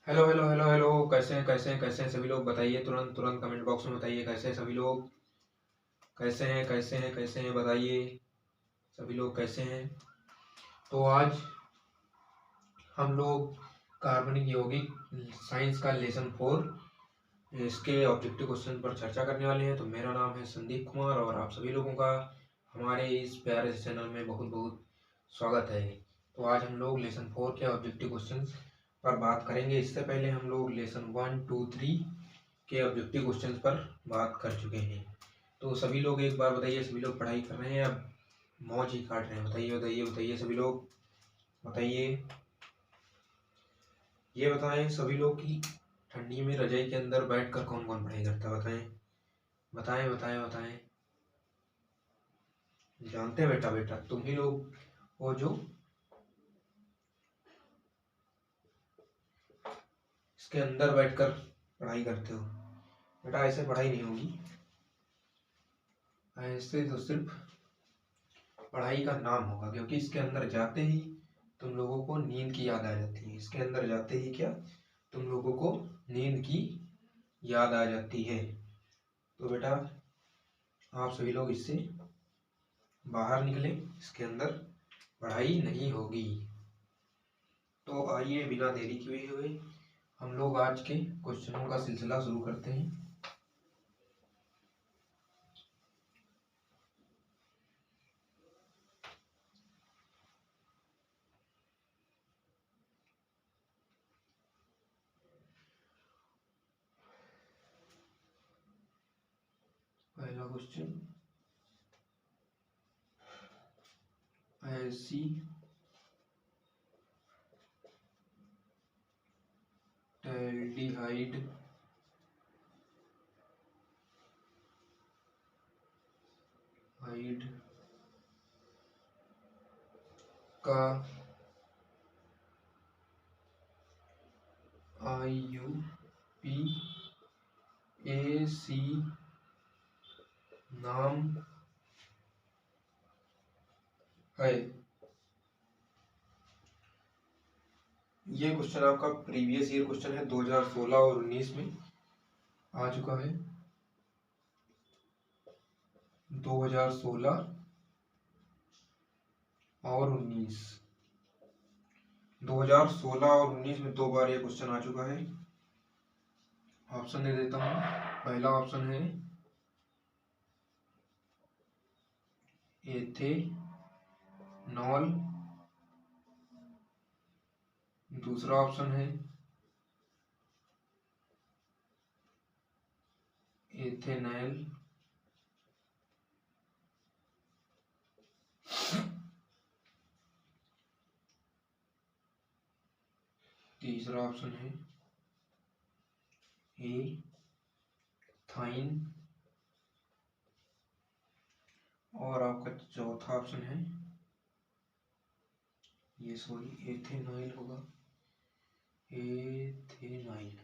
Hello hello hello hello. कैसे हैं सभी लोग? बताइए, तुरंत तुरंत कमेंट बॉक्स में बताइए कैसे हैं सभी लोग। कैसे हैं बताइए। सभी लोग कैसे हैं? तो आज हम लोग कार्बनिक यौगिक साइंस का लेसन 4 इसके ऑब्जेक्टिव क्वेश्चन पर चर्चा करने वाले हैं। तो मेरा नाम है संदीप कुमार और आप सभी लोगों का हमारे इस प्यारे से चैनल में बहुत बहुत स्वागत है। तो आज हम लोग लेसन 4 के ऑब्जेक्टिव क्वेश्चन पर बात करेंगे। इससे पहले हम लोग लेसन 1, 2, 3 के ऑब्जेक्टिव क्वेश्चन पर बात कर चुके हैं। तो सभी लोग एक बार बताइए, सभी लोग पढ़ाई कर रहे हैं या मौज ही काट रहे हैं? बताइए बताइए बताइए सभी लोग बताइए। ये बताएं सभी लोग कि ठंडी में रजाई के अंदर बैठकर कौन कौन पढ़ाई करता है? बताएं बताएं बताएं बताएं। जानते हैं बेटा, बेटा तुम ही लोग वो जो इसके अंदर बैठकर पढ़ाई करते हो। बेटा ऐसे पढ़ाई नहीं होगी, ऐसे तो सिर्फ पढ़ाई का नाम होगा, क्योंकि इसके अंदर जाते ही तुम लोगों को नींद की याद आ जाती है। इसके अंदर जाते ही क्या, तुम लोगों को नींद की याद आ जाती है। तो बेटा आप सभी लोग इससे बाहर निकले, इसके अंदर पढ़ाई नहीं होगी। तो आइए बिना देरी किए हुए हम लोग आज के क्वेश्चनों का सिलसिला शुरू करते हैं। पहला क्वेश्चन, ऐसी एल्डिहाइड हाइड का IUPAC नाम है। ये क्वेश्चन आपका प्रीवियस ईयर क्वेश्चन है, 2016 और 19 में आ चुका है। 2016 और 19, 2016 और 19 में 2 बार ये क्वेश्चन आ चुका है। ऑप्शन दे देता हूँ। पहला ऑप्शन है एथेनॉल, दूसरा ऑप्शन है एथेनॉल, तीसरा ऑप्शन है एथाइन और आपका चौथा ऑप्शन है ये, सॉरी एथेनॉल होगा, एथेनॉल।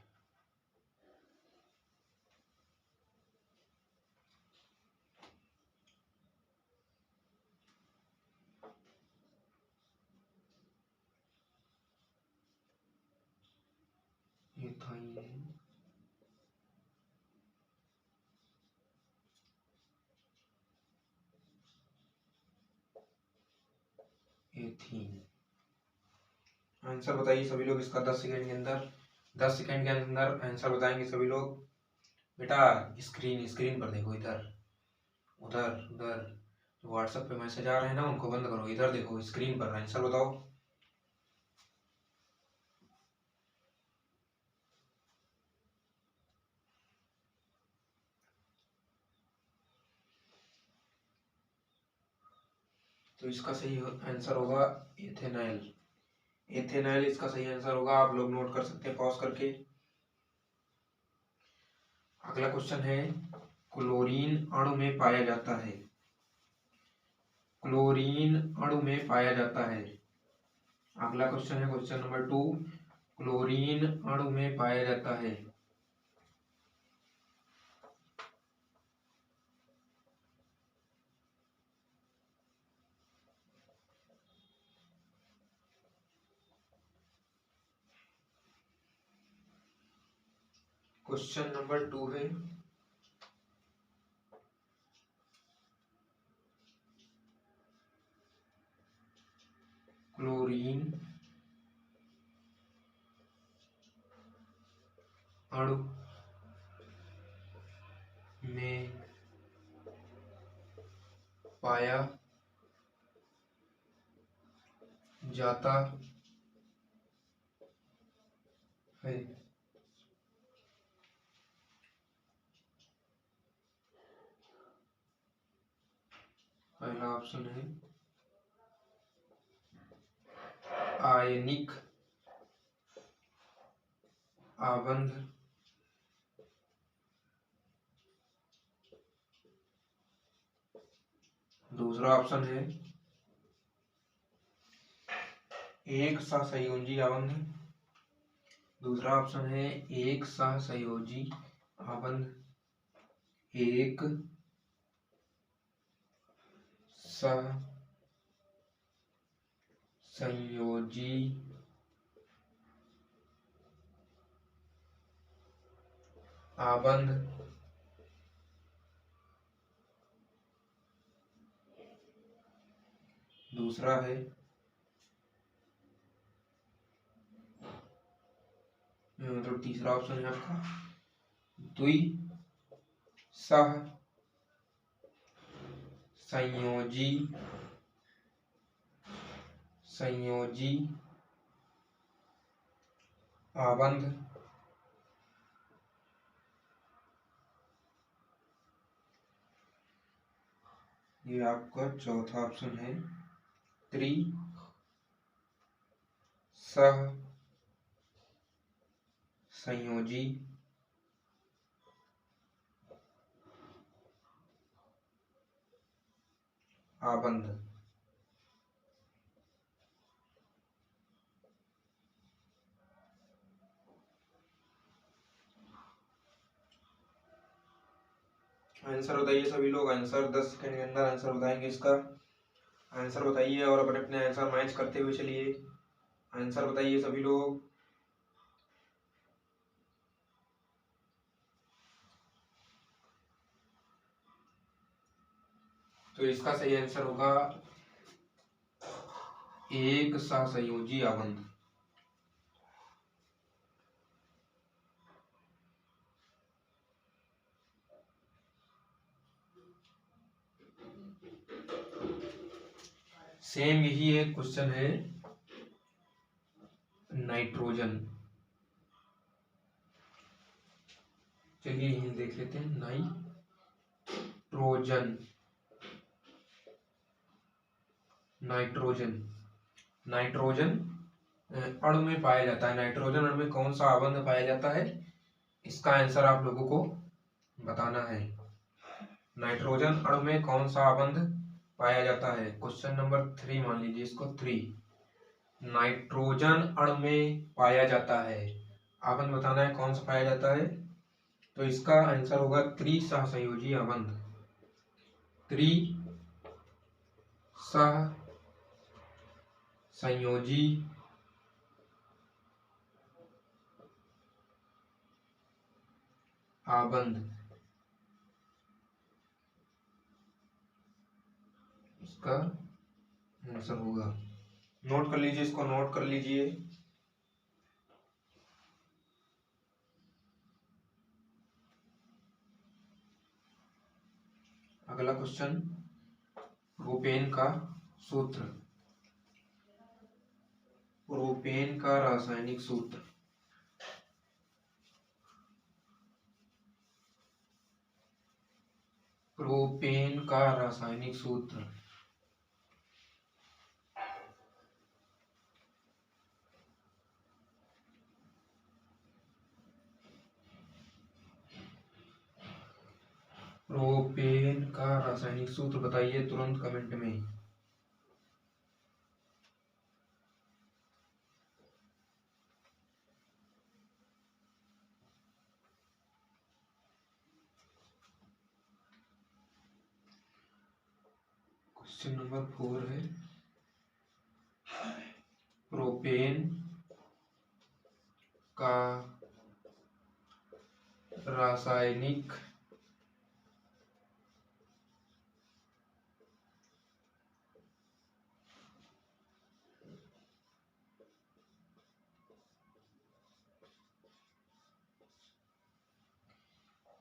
Ethyne, ethene. आंसर बताइए सभी लोग इसका 10 सेकंड के अंदर। 10 सेकंड के अंदर आंसर बताएंगे सभी लोग। बेटा स्क्रीन स्क्रीन पर देखो, इधर उधर उधर। जो व्हाट्सएप पे मैसेज आ रहे हैं ना, उनको बंद करो, इधर देखो स्क्रीन पर आंसर बताओ। तो इसका सही आंसर होगा एथेनॉल। एथेनॉल इसका सही आंसर होगा। आप लोग नोट कर सकते हैं पॉज करके। अगला क्वेश्चन है, क्लोरीन अणु में पाया जाता है। क्लोरीन अणु में पाया जाता है। अगला क्वेश्चन है क्वेश्चन नंबर 2, क्लोरीन अणु में पाया जाता है। क्वेश्चन नंबर 2 है क्लोरीन अणु में पाया जाता है। पहला ऑप्शन है आयनिक आबंध, दूसरा ऑप्शन है एक सहसंयोजी आबंध, दूसरा ऑप्शन है एक सहसंयोजी आबंध, एक सहसंयोजी आबंध, दूसरा है मतलब तीसरा ऑप्शन है आपका द्वि सह संयोजी आबंध, ये आपका चौथा ऑप्शन है त्रि सह संयोजी आबंध। आंसर बताइए सभी लोग, आंसर 10 सेकंड के अंदर आंसर बताएंगे इसका। आंसर बताइए और अपने अपने आंसर मैच करते हुए चलिए। आंसर बताइए सभी लोग। तो इसका सही आंसर होगा एक सहसंयोजी आबंध। सेम यही एक क्वेश्चन है नाइट्रोजन। चलिए यही देख लेते हैं नाइट्रोजन। नाइट्रोजन नाइट्रोजन अणु में पाया जाता है। नाइट्रोजन अणु में कौन सा आबंध पाया जाता है, इसका आंसर आप लोगों को बताना है। नाइट्रोजन अणु में कौन सा आबंध पाया जाता है। क्वेश्चन नंबर 3 मान लीजिए इसको 3। नाइट्रोजन अणु में पाया जाता है, आबंध बताना है कौन सा पाया जाता है। तो इसका आंसर होगा त्रिसहसंयोजी आबंध। त्रिसहसंयोजी आबंध, इसका आंसर होगा। नोट कर लीजिए, इसको नोट कर लीजिए। अगला क्वेश्चन, प्रोपेन का सूत्र। प्रोपेन का रासायनिक सूत्र। प्रोपेन का रासायनिक सूत्र। प्रोपेन का रासायनिक सूत्र बताइए तुरंत कमेंट में। क्वेश्चन नंबर 4 है प्रोपेन का रासायनिक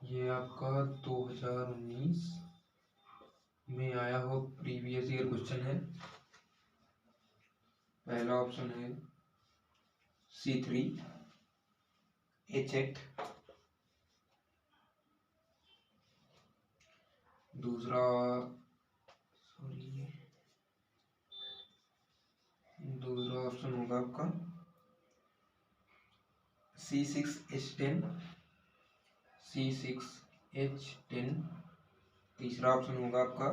ये आपका 2019 में आया हो प्रीवियस ईयर क्वेश्चन है। पहला ऑप्शन है C3H8, दूसरा ऑप्शन होगा आपका C6H10, तीसरा ऑप्शन होगा आपका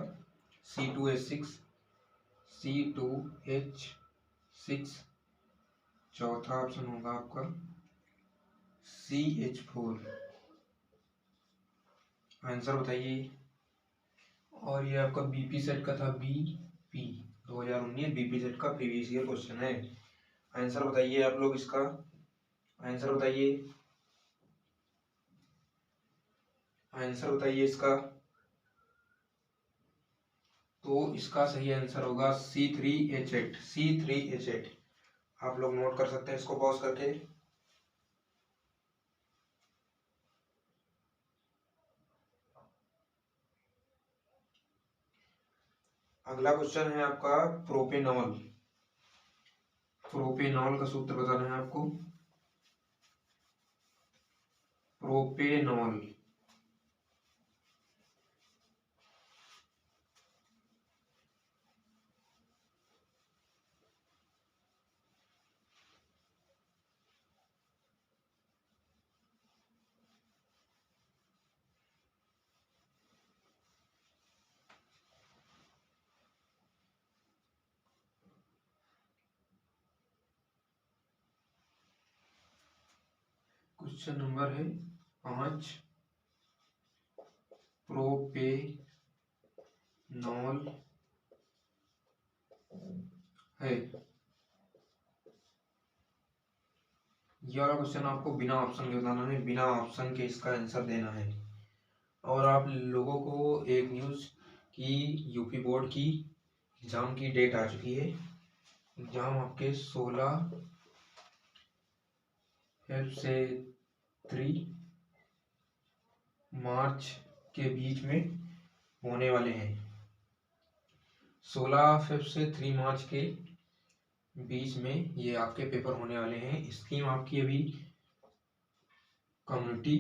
C2H6, चौथा ऑप्शन होगा आपका CH4। आंसर बताइए। और ये आपका बीपी सेट का था, बीपी 2019 बीपी सेट का प्रीवियस ईयर क्वेश्चन है। आंसर बताइए आप लोग इसका, आंसर बताइए, आंसर बताइए इसका। तो इसका सही आंसर होगा C3H8। आप लोग नोट कर सकते हैं इसको पॉज करके। अगला क्वेश्चन है आपका प्रोपेनॉल। प्रोपेनॉल का सूत्र बताना है आपको। प्रोपेनॉल क्वेश्चन नंबर है 5। प्रोपेनॉल है। ये वाला क्वेश्चन आपको बिना ऑप्शन के बताना है, बिना ऑप्शन के इसका आंसर देना है। और आप लोगों को एक न्यूज़ की यूपी बोर्ड की एग्ज़ाम की डेट आ चुकी है। एग्ज़ाम आपके 16 से 3 मार्च के बीच में होने वाले हैं। 16 से 3 मार्च के बीच में ये आपके पेपर होने वाले हैं। स्कीम आपकी अभी कम्युनिटी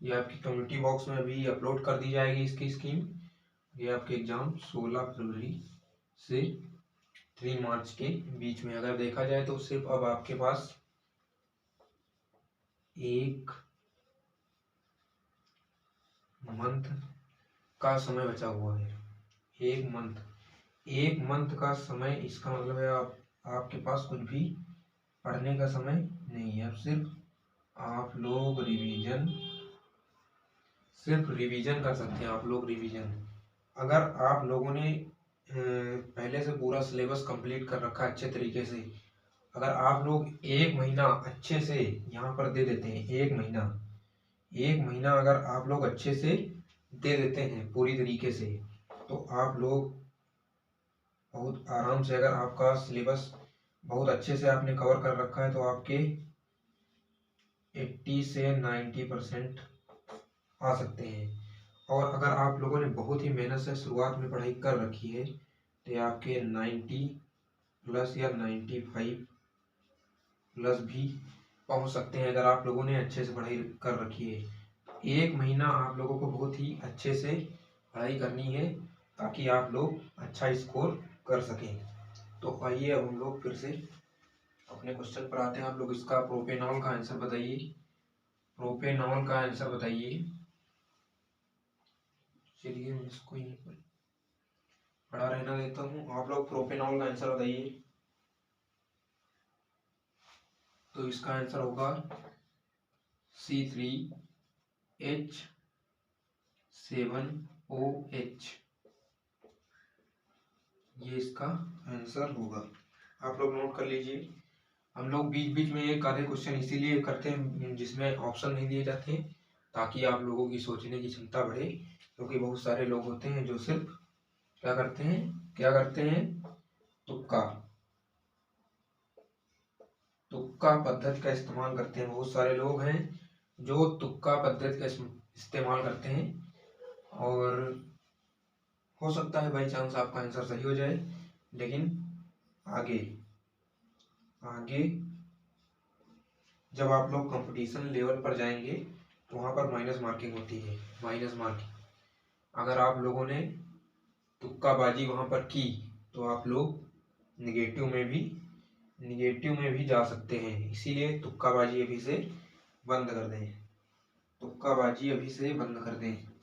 ये आपकी कम्युनिटी बॉक्स में अभी अपलोड कर दी जाएगी इसकी स्कीम। ये आपके एग्ज़ाम 16 फरवरी से 3 मार्च के बीच में अगर देखा जाए तो सिर्फ अब आपके पास एक मंथ का समय बचा हुआ है। एक मंथ का समय, इसका मतलब है आपके पास कुछ भी पढ़ने का समय नहीं है। अब सिर्फ आप लोग रिवीजन कर सकते हैं। आप लोग रिवीजन, अगर आप लोगों ने पहले से पूरा सिलेबस कंप्लीट कर रखा है अच्छे तरीके से, अगर आप लोग एक महीना अच्छे से यहाँ पर दे देते हैं, एक महीना अगर आप लोग अच्छे से दे देते हैं पूरी तरीके से, तो आप लोग बहुत आराम से, अगर आपका सिलेबस बहुत अच्छे से आपने कवर कर रखा है, तो आपके 80 से 90% आ सकते हैं। और अगर आप लोगों ने बहुत ही मेहनत से शुरुआत में पढ़ाई कर रखी है, तो ये आपके 90 प्लस या 95 प्लस भी पहुंच सकते हैं, अगर आप लोगों ने अच्छे से पढ़ाई कर रखी है। एक महीना आप लोगों को बहुत ही अच्छे से पढ़ाई करनी है, ताकि आप लोग अच्छा स्कोर कर सकें। तो आइए अब हम लोग फिर से अपने क्वेश्चन पर आते हैं। आप लोग इसका प्रोपेनॉल का आंसर बताइए। प्रोपेनॉल का आंसर बताइए। चलिए मैं इसको यहीं पर पढ़ा रहना देता हूँ। आप लोग प्रोपेनॉल का आंसर बताइए। तो इसका आंसर होगा C3H7OH। ये इसका आंसर होगा। आप लोग नोट कर लीजिए। हम लोग बीच बीच में एक आधे क्वेश्चन इसीलिए करते हैं जिसमें ऑप्शन नहीं दिए जाते, ताकि आप लोगों की सोचने की क्षमता बढ़े, क्योंकि बहुत सारे लोग होते हैं जो सिर्फ क्या करते हैं तुक्का तुक्का पद्धति का इस्तेमाल करते हैं। बहुत सारे लोग हैं जो तुक्का पद्धति का इस्तेमाल करते हैं, और हो सकता है बाई चांस आपका आंसर सही हो जाए, लेकिन आगे आगे जब आप लोग कंपटीशन लेवल पर जाएंगे तो वहाँ पर माइनस मार्किंग होती है। माइनस मार्किंग अगर आप लोगों ने तुक्काबाजी वहाँ पर की तो आप लोग निगेटिव में भी जा सकते हैं। इसीलिए तुक्काबाजी अभी से बंद कर दें। तुक्काबाजी अभी से बंद कर दें।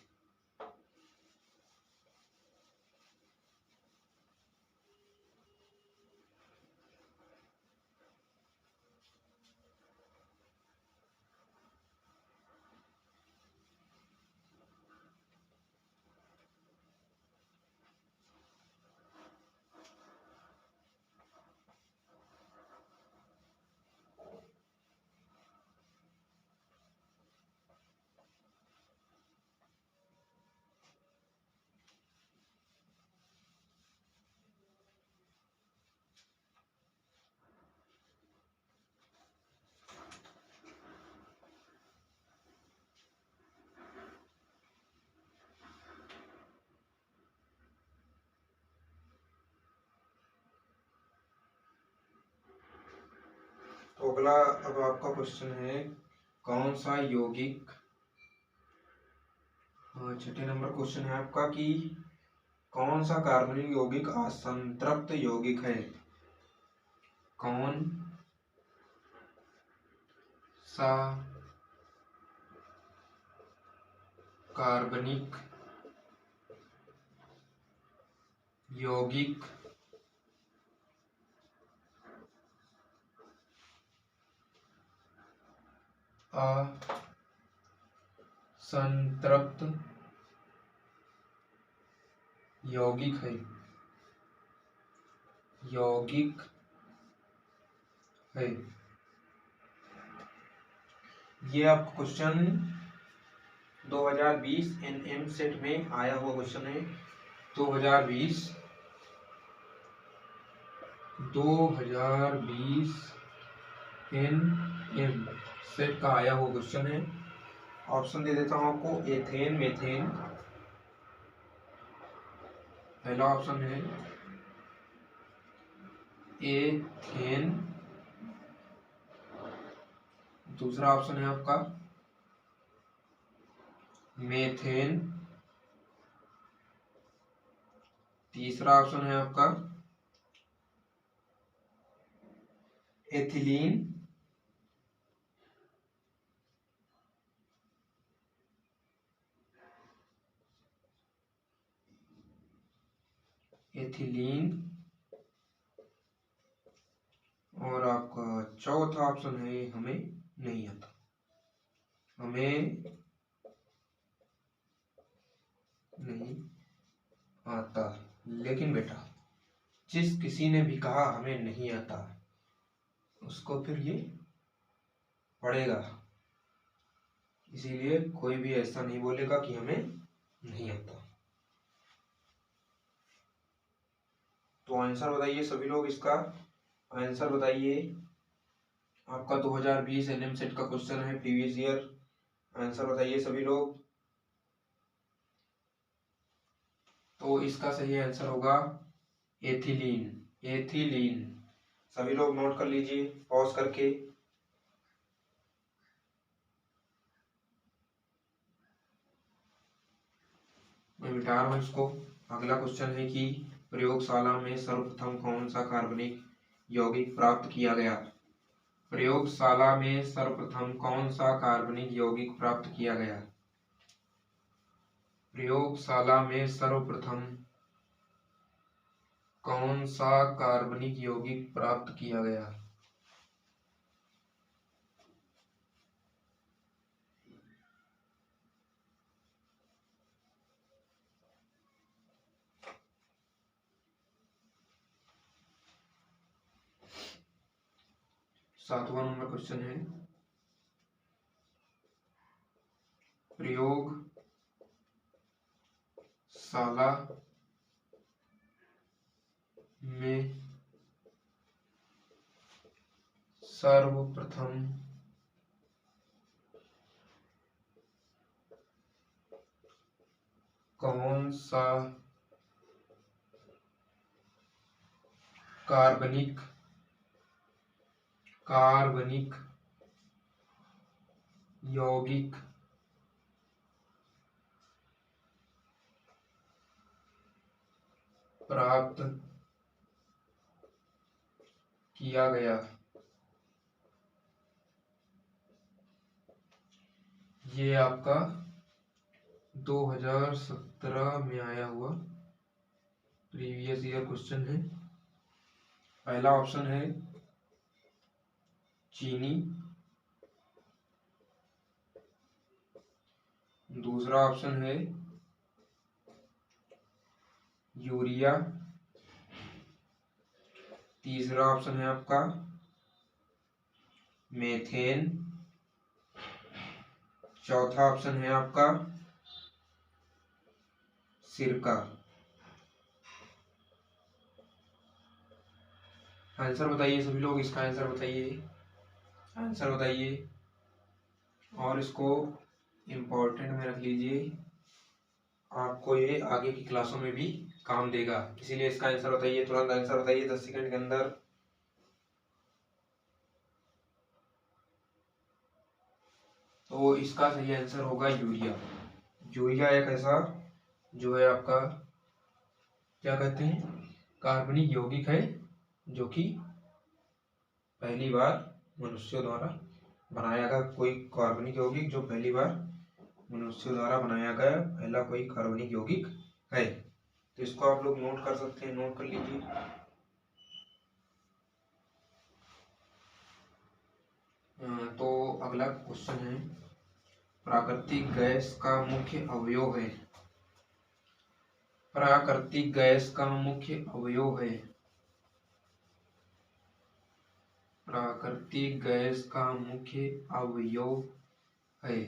तो अगला अब आपका क्वेश्चन है, कौन सा यौगिक, छठे नंबर क्वेश्चन है आपका कि कौन सा कार्बनिक यौगिक असंतृप्त यौगिक है। कौन सा कार्बनिक यौगिक असंतृप्त यौगिक है। ये आपका क्वेश्चन 2020 एनएम सेट में आया हुआ क्वेश्चन है। 2020 एनएम सेट का आया हुआ क्वेश्चन है। ऑप्शन दे देता हूं आपको, एथेन, मेथेन। पहला ऑप्शन है एथेन, दूसरा ऑप्शन है आपका मेथेन, तीसरा ऑप्शन है आपका एथिलीन, और आपका चौथा ऑप्शन है हमें नहीं आता। हमें नहीं आता। लेकिन बेटा, जिस किसी ने भी कहा हमें नहीं आता, उसको फिर ये पड़ेगा। इसीलिए कोई भी ऐसा नहीं बोलेगा कि हमें नहीं आता। तो आंसर बताइए सभी लोग, इसका आंसर बताइए। आपका 2020 एनएम सेट का क्वेश्चन है, प्रीवियस ईयर। आंसर बताइए सभी लोग। तो इसका सही आंसर होगा एथिलीन। सभी लोग नोट कर लीजिए पॉज करके। मैं मिटा रहा हूं इसको। अगला क्वेश्चन है कि प्रयोगशाला में सर्वप्रथम कौन सा कार्बनिक यौगिक प्राप्त किया गया। प्रयोगशाला में सर्वप्रथम कौन सा कार्बनिक यौगिक प्राप्त किया गया। प्रयोगशाला में सर्वप्रथम कौन सा कार्बनिक यौगिक प्राप्त किया गया। 7वां नंबर क्वेश्चन है, प्रयोगशाला में सर्वप्रथम कौन सा कार्बनिक यौगिक प्राप्त किया गया? ये आपका 2017 में आया हुआ प्रीवियस ईयर क्वेश्चन है। पहला ऑप्शन है चीनी, दूसरा ऑप्शन है यूरिया, तीसरा ऑप्शन है आपका मेथेन, चौथा ऑप्शन है आपका सिरका। आंसर बताइए सभी लोग, इसका आंसर बताइए, आंसर बताइए और इसको इम्पोर्टेंट में रख लीजिए, आपको ये आगे की क्लासों में भी काम देगा, इसीलिए इसका आंसर बताइए, तुरंत आंसर बताइए 10 सेकंड के अंदर। तो इसका सही आंसर होगा यूरिया। यूरिया एक ऐसा जो है आपका क्या कहते हैं कार्बनिक यौगिक है, जो कि पहली बार मनुष्यों द्वारा बनाया गया कोई कार्बनिक यौगिक, जो पहली बार मनुष्यों द्वारा बनाया गया पहला कोई कार्बनिक यौगिक है। तो इसको आप लोग नोट कर सकते हैं, नोट कर लीजिए। तो अगला क्वेश्चन है, प्राकृतिक गैस का मुख्य अवयव है। प्राकृतिक गैस का मुख्य अवयव है। प्राकृतिक गैस का मुख्य अवयव है।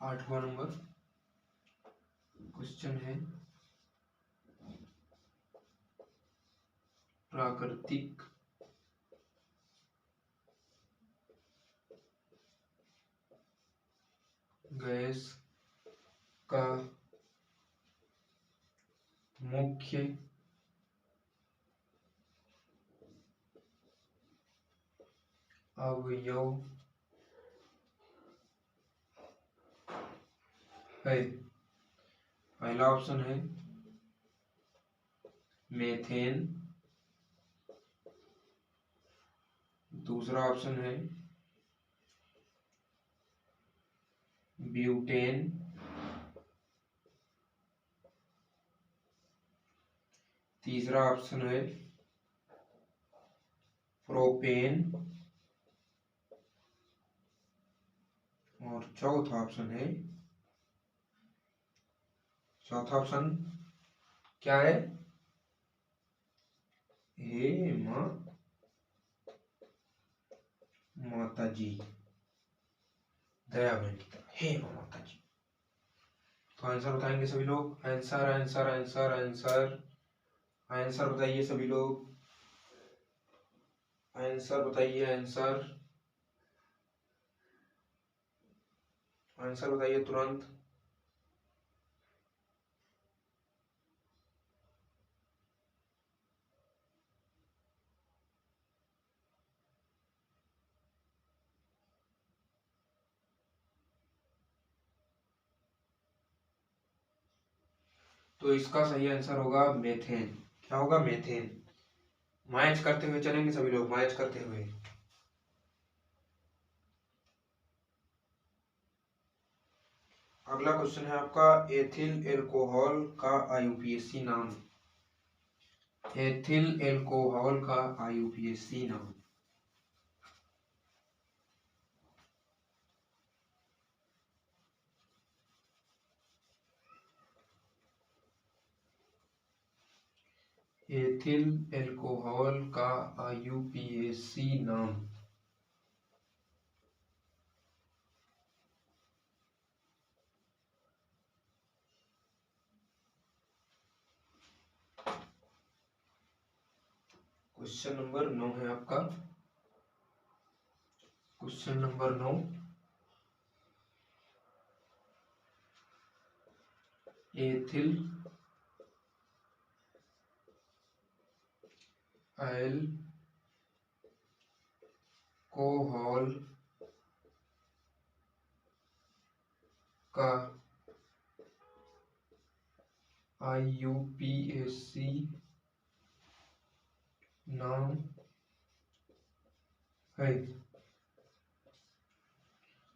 8वां नंबर क्वेश्चन है, प्राकृतिक गैस का मुख्य अवयव है। पहला ऑप्शन है मेथेन, दूसरा ऑप्शन है ब्यूटेन, तीसरा ऑप्शन है प्रोपेन और चौथा ऑप्शन क्या है? हे माता जी, दया बहन की तरह हे माता जी। तो आंसर बताएंगे सभी लोग, answer answer answer answer answer बताइए सभी लोग, आंसर बताइए, आंसर आंसर बताइए तुरंत। तो इसका सही आंसर होगा मेथेन। क्या होगा? मेथेन। मैच करते हुए चलेंगे सभी लोग, मैच करते हुए। अगला क्वेश्चन है आपका एथिल एल्कोहल का आईयूपीएसी नाम। एथिल एल्कोहल का आईयूपीएसी नाम। एथिल एल्कोहल का आईयूपीएसी नाम। क्वेश्चन नंबर 9 है आपका। क्वेश्चन नंबर 9, एथिल एल्कोहल का आईयूपीएसी नाम है।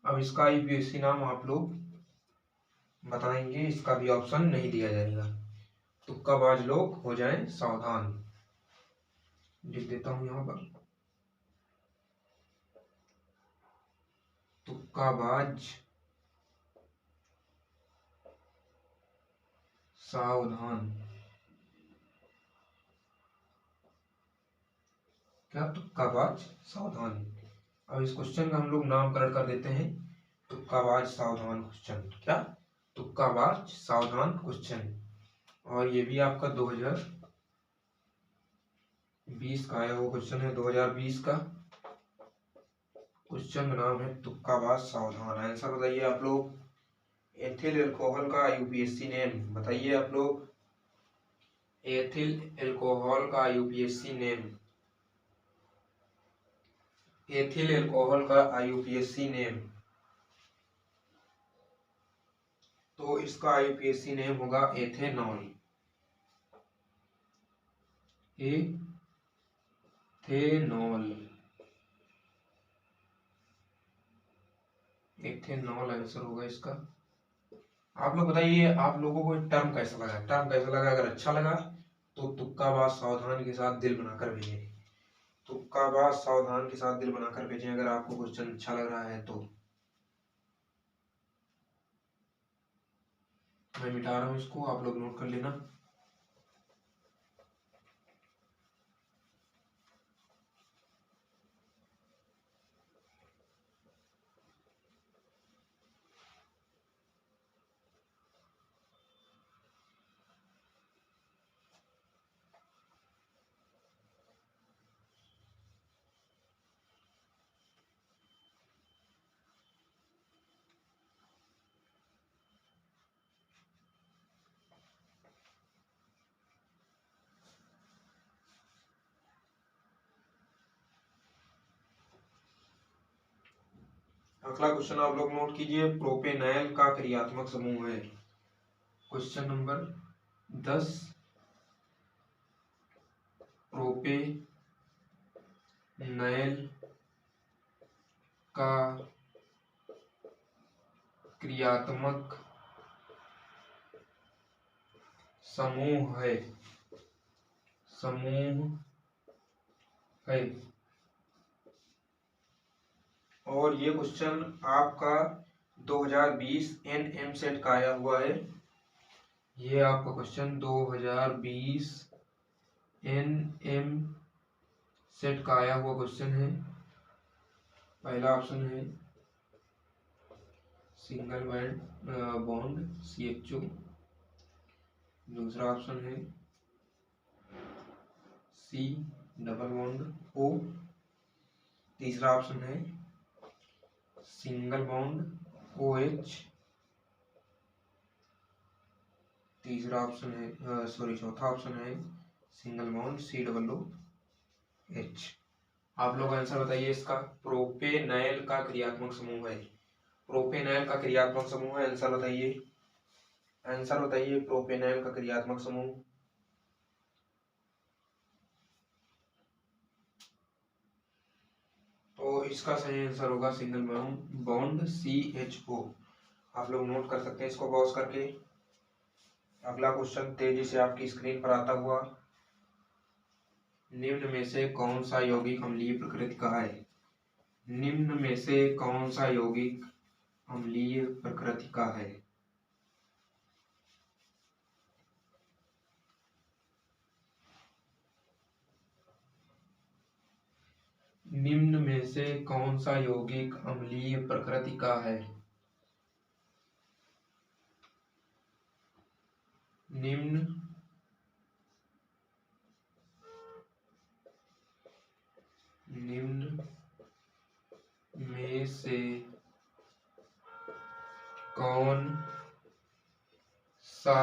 अब इसका आईयूपीएसी नाम आप लोग बताएंगे, इसका भी ऑप्शन नहीं दिया जाएगा। तुक्काबाज लोग हो जाएं सावधान। लिख देता हूं यहां पर, तुक्काबाज सावधान। क्या? तुक्काबाज सावधान। अब इस क्वेश्चन का हम लोग नामकरण कर देते हैं तुक्काबाज सावधान क्वेश्चन। क्या? तुक्काबाज सावधान क्वेश्चन। और ये भी आपका 2020 का आया वो क्वेश्चन है। 2020 का क्वेश्चन का नाम है तुक्काबाज सावधान। आंसर बताइए आप लोग। एथिल एल्कोहल का यूपीएससी नेम बताइए आप लोग। एथिल एल्कोहल का यूपीएससी नेम। एथिल एल्कोहल का आईयूपीएसी नेम। तो इसका आईयूपीएसी नेम होगा एथेनॉल। एथेनॉल। एथेनॉल आंसर होगा इसका। आप लोग बताइए, आप लोगों को टर्म कैसा लगा? टर्म कैसा लगा? अगर अच्छा लगा तो तुक्काबाज सावधान के साथ दिल बनाकर भेजें। तुक्काबाज सावधान के साथ दिल बनाकर भेजें अगर आपको क्वेश्चन अच्छा लग रहा है तो। मैं मिटा रहा हूं इसको, आप लोग नोट कर लेना। अगला क्वेश्चन आप लोग नोट कीजिए। प्रोपेनॉल का क्रियात्मक समूह है। क्वेश्चन नंबर 10, प्रोपेनॉल का क्रियात्मक समूह है। समूह है। और ये क्वेश्चन आपका 2020 एनएमसेट का आया हुआ है। ये आपका क्वेश्चन 2020 एनएमसेट का आया हुआ क्वेश्चन है। पहला ऑप्शन है सिंगल बॉन्ड CHO। दूसरा ऑप्शन है C डबल बॉन्ड O। तीसरा ऑप्शन है सिंगल बॉन्ड OH। तीसरा ऑप्शन है चौथा ऑप्शन है सिंगल बॉन्ड COOH। आप लोग आंसर बताइए इसका। प्रोपेनॉल का क्रियात्मक समूह है। प्रोपेनॉल का क्रियात्मक समूह है। आंसर बताइए। आंसर बताइए प्रोपेनॉल का क्रियात्मक समूह। तो इसका सही आंसर होगा सिंगल बॉन्ड CHO। आप लोग नोट कर सकते हैं इसको पॉज करके। अगला क्वेश्चन तेजी से आपकी स्क्रीन पर आता हुआ, निम्न में से कौन सा यौगिक अम्लीय प्रकृति का है? निम्न में से कौन सा यौगिक अम्लीय प्रकृति का है? निम्न में से कौन सा यौगिक अम्लीय प्रकृति का है? निम्न में से कौन सा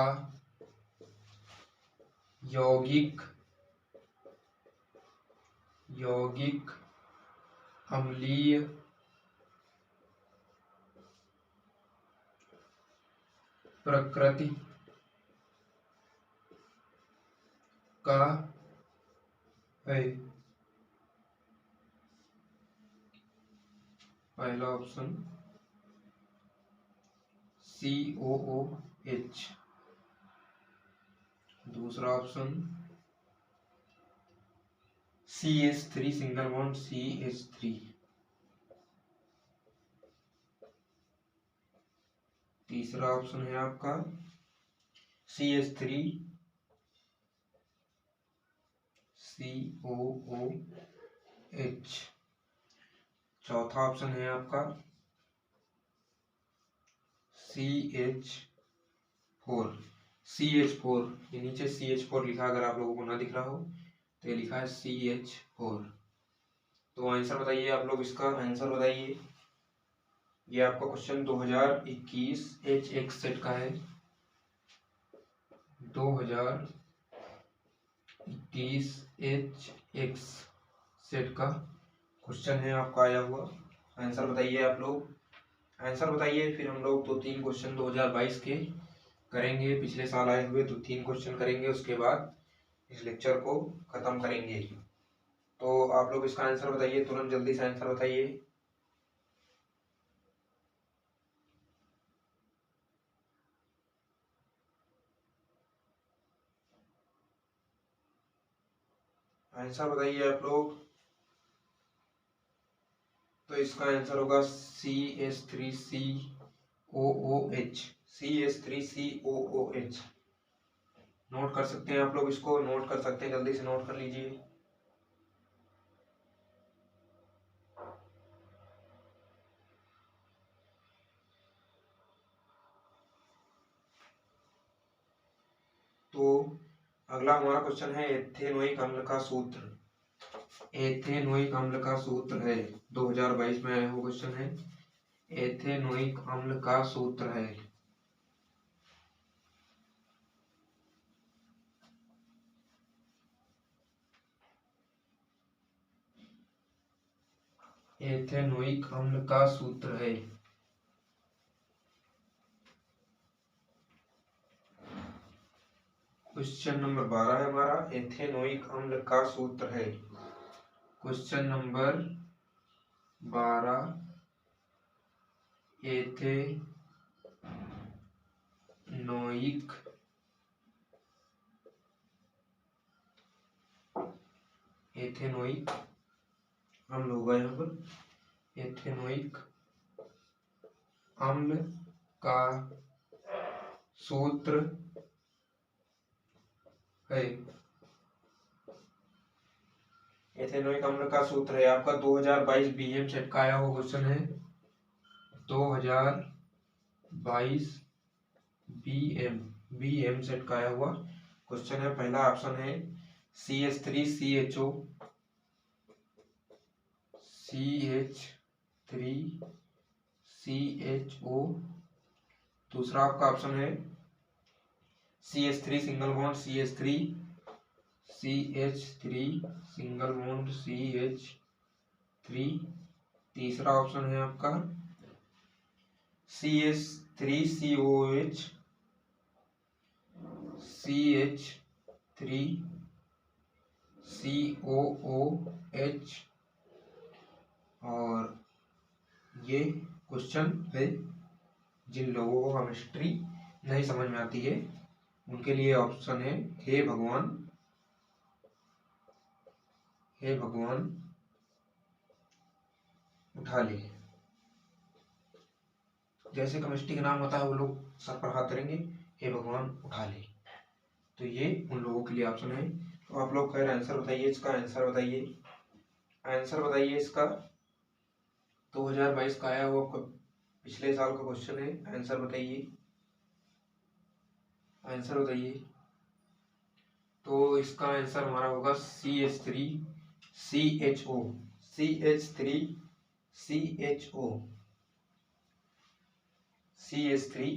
यौगिक अम्लीय प्रकृति का है? पहला ऑप्शन COOH, दूसरा option CH3 single bond CH3, तीसरा ऑप्शन है आपका CH3 COOH, चौथा ऑप्शन है आपका CH4। ये नीचे CH4 लिखा, अगर आप लोगों को ना दिख रहा हो तो ये लिखा है CH4। तो आंसर बताइए, आप लोग इसका आंसर बताइए। ये आपका क्वेश्चन 2021 HX सेट का है। 2021 HX सेट का क्वेश्चन है आपका आया हुआ। आंसर बताइए आप लोग, आंसर बताइए। फिर हम लोग 2-3 क्वेश्चन 2022 के करेंगे, पिछले साल आए हुए 2-3 क्वेश्चन करेंगे, उसके बाद इस लेक्चर को खत्म करेंगे। तो आप लोग इसका आंसर बताइए, तुरंत जल्दी से आंसर बताइए। आंसर बताइए आप लोग। तो इसका आंसर होगा CH3COOH, CH3COOH। नोट कर सकते हैं आप लोग, इसको नोट कर सकते हैं, जल्दी से नोट कर लीजिए। तो अगला हमारा क्वेश्चन है एथेनोइक अम्ल का सूत्र। एथेनोइक अम्ल का सूत्र है, 2022 में आया हुआ क्वेश्चन है। एथेनोइक अम्ल का सूत्र है। एथेनोइक अम्ल का सूत्र है। क्वेश्चन नंबर 12 है हमारा, एथेनोइक अम्ल का सूत्र है। क्वेश्चन नंबर 12, एथेनोइक अम्ल होगा यहाँ पर। एथेनोइक अम्ल का सूत्र है। एथेनोइक अम्ल का सूत्र है आपका 2022 BM सेट का आया हुआ क्वेश्चन है। 2022 BM सेट का आया हुआ क्वेश्चन है। पहला ऑप्शन है CH3CHO, दूसरा आपका ऑप्शन है CH3 single bond CH3 single bond CH3, तीसरा ऑप्शन है आपका CH3COOH, CH3COOH, और ये क्वेश्चन है जिन लोगों को केमिस्ट्री नहीं समझ में आती है उनके लिए ऑप्शन है हे भगवान, हे भगवान उठा ले। जैसे केमिस्ट्री का नाम होता है वो लोग सर पर हाथ करेंगे, हे भगवान उठा ले। तो ये उन लोगों के लिए ऑप्शन है। तो आप लोग खैर आंसर बताइए, इसका आंसर बताइए, आंसर बताइए इसका। 2022 का आया वो आपका पिछले साल का क्वेश्चन है, आंसर बताइए, आंसर बताइए। तो इसका आंसर हमारा होगा CH3 CHO, CH3 CHO, CH3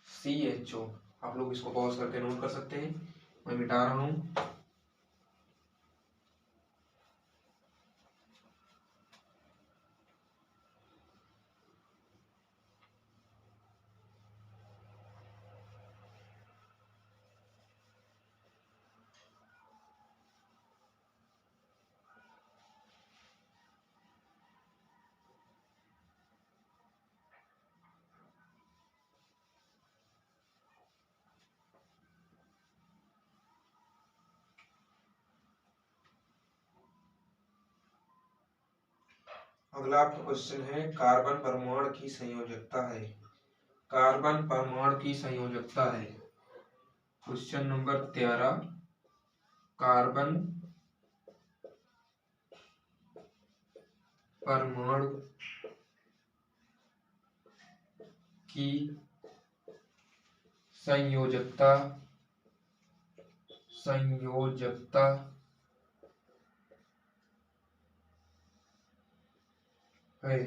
CHO। आप लोग इसको पॉज करके नोट कर सकते हैं, मैं मिटा रहा हूं। अगला आपका क्वेश्चन है कार्बन परमाणु की संयोजकता है, कार्बन परमाणु की संयोजकता है। क्वेश्चन नंबर 13, कार्बन परमाणु की संयोजकता, संयोजकता है।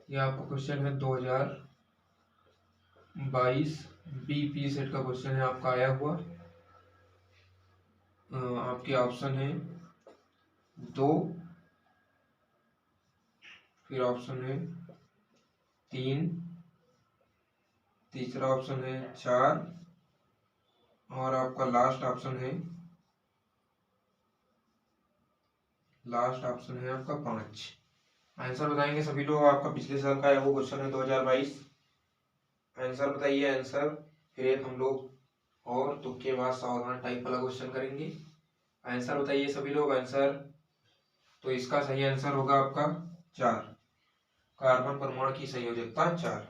यह आपका क्वेश्चन है 2022 BP सेट का क्वेश्चन है आपका आया हुआ। आपके ऑप्शन है 2, फिर ऑप्शन है 3, तीसरा ऑप्शन है 4 और आपका लास्ट ऑप्शन है, लास्ट ऑप्शन है आपका 5। आंसर बताएंगे सभी लोग। आपका पिछले साल का है वो क्वेश्चन है 2022। आंसर बताइए आंसर, फिर एक हम लोग और तुक्के बाद सावधान टाइप वाला क्वेश्चन करेंगे। आंसर बताइए सभी लोग आंसर। तो इसका सही आंसर होगा आपका 4, कार्बन परमाणु की संयोजकता 4।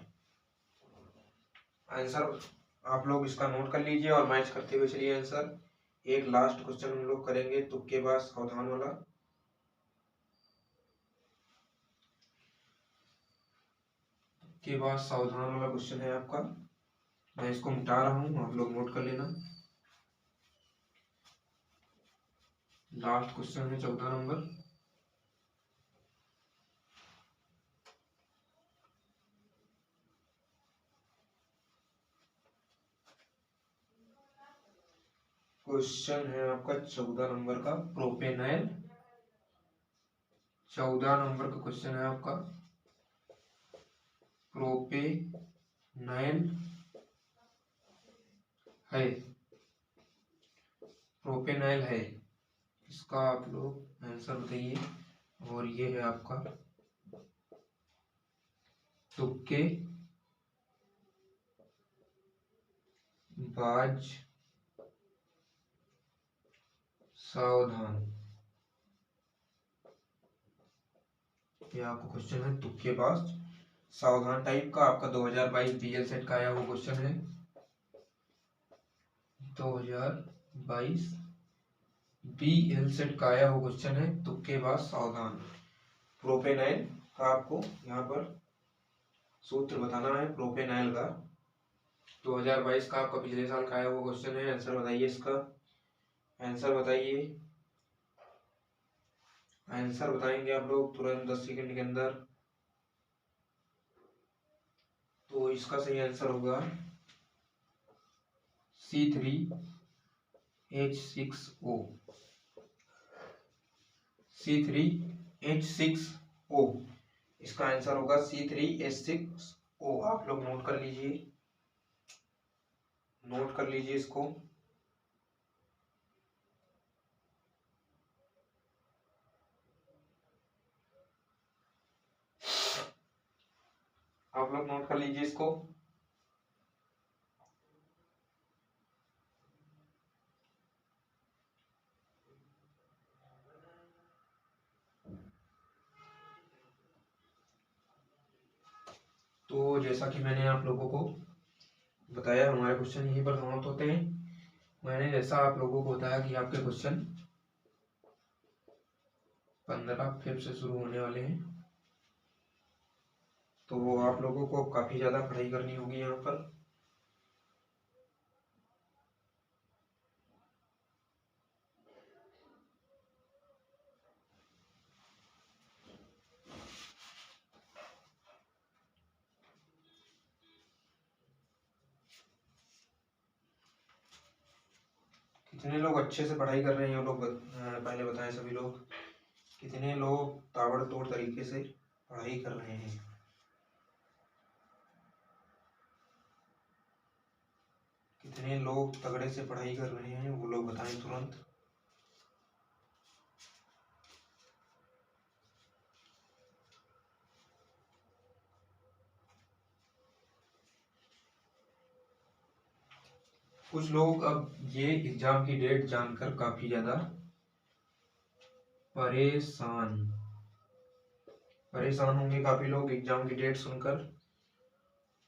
आंसर आप लोग इसका नोट कर लीजिए और मैच करते हुए चलिए आंसर। एक लास्ट क्वेश्चन हम लोग करेंगे तुक्के बाद सावधान वाला। के बाद सावधान वाला क्वेश्चन है आपका, मैं इसको मिटा रहा हूं, आप लोग नोट कर लेना। लास्ट क्वेश्चन है 14 नंबर। क्वेश्चन है आपका 14 नंबर का प्रोपेनाइल। 14 नंबर का क्वेश्चन है आपका प्रोपेनाइल है, प्रोपेनाइल है, इसका आप लोग आंसर बताइए। और ये है आपका तुक्के बाज सावधान। ये आपका क्वेश्चन है तुक्के बाज सावधान टाइप का, आपका 2022 BL सेट का आया वो क्वेश्चन है। 2022 BL सेट का आया वो क्वेश्चन है तुक्के बाज सावधान। प्रोपेनाइल का आपको यहाँ पर सूत्र बताना है प्रोपेनाइल का। 2022 का आपका पिछले साल का आया वो क्वेश्चन है। आंसर बताइए इसका, आंसर बताइए, आंसर बताएंगे आप लोग तुरंत 10 सेकंड के अंदर। तो इसका सही आंसर होगा C3H6O, C3H6O। इसका आंसर होगा C3H6O। आप लोग नोट कर लीजिए, नोट कर लीजिए इसको। आप लोग नोट कर लीजिए इसको। तो जैसा कि मैंने आप लोगों को बताया, हमारे क्वेश्चन यहीं पर समाप्त होते हैं। मैंने जैसा आप लोगों को बताया कि आपके क्वेश्चन 15 फेब से शुरू होने वाले हैं, तो आप लोगों को काफ़ी ज़्यादा पढ़ाई करनी होगी यहाँ पर। कितने लोग अच्छे से पढ़ाई कर रहे हैं, वो लोग पहले बताएं। सभी लोग, कितने लोग ताबड़तोड़ तरीके से पढ़ाई कर रहे हैं? कितने लोग तगड़े से पढ़ाई कर रहे हैं, वो लोग बताएं तुरंत। कुछ लोग अब ये एग्जाम की डेट जानकर काफी ज्यादा परेशान होंगे काफी लोग एग्जाम की डेट सुनकर।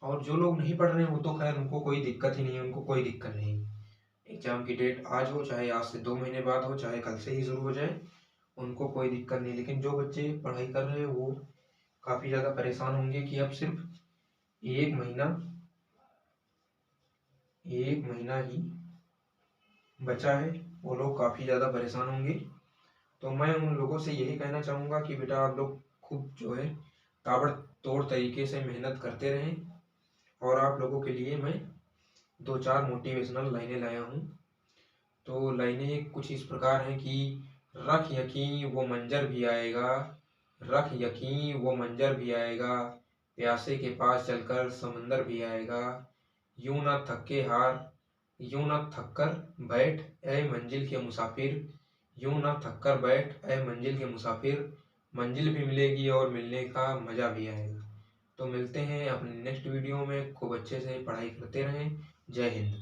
और जो लोग नहीं पढ़ रहे हैं वो तो खैर उनको कोई दिक्कत ही नहीं है, उनको कोई दिक्कत नहीं। एग्जाम की डेट आज हो, चाहे आज से 2 महीने बाद हो, चाहे कल से ही शुरू हो जाए, उनको कोई दिक्कत नहीं। लेकिन जो बच्चे पढ़ाई कर रहे हैं वो काफी ज्यादा परेशान होंगे कि अब सिर्फ एक महीना ही बचा है। वो लोग काफी ज्यादा परेशान होंगे। तो मैं उन लोगों से यही कहना चाहूंगा कि बेटा आप लोग खूब जो है ताबड़तोड़ तरीके से मेहनत करते रहें। और आप लोगों के लिए मैं 2-4 मोटिवेशनल लाइनें लाया हूँ। तो लाइनें कुछ इस प्रकार हैं कि रख यकीन वो मंजर भी आएगा, रख यकीन वो मंजर भी आएगा, प्यासे के पास चलकर समंदर भी आएगा, यूं ना थके हार, यूं ना थक कर बैठ ए मंजिल के मुसाफिर, यूं ना थक कर बैठ ए मंजिल के मुसाफिर, मंजिल भी मिलेगी और मिलने का मजा भी आएगा। तो मिलते हैं अपने नेक्स्ट वीडियो में। खूब अच्छे से पढ़ाई करते रहें। जय हिंद।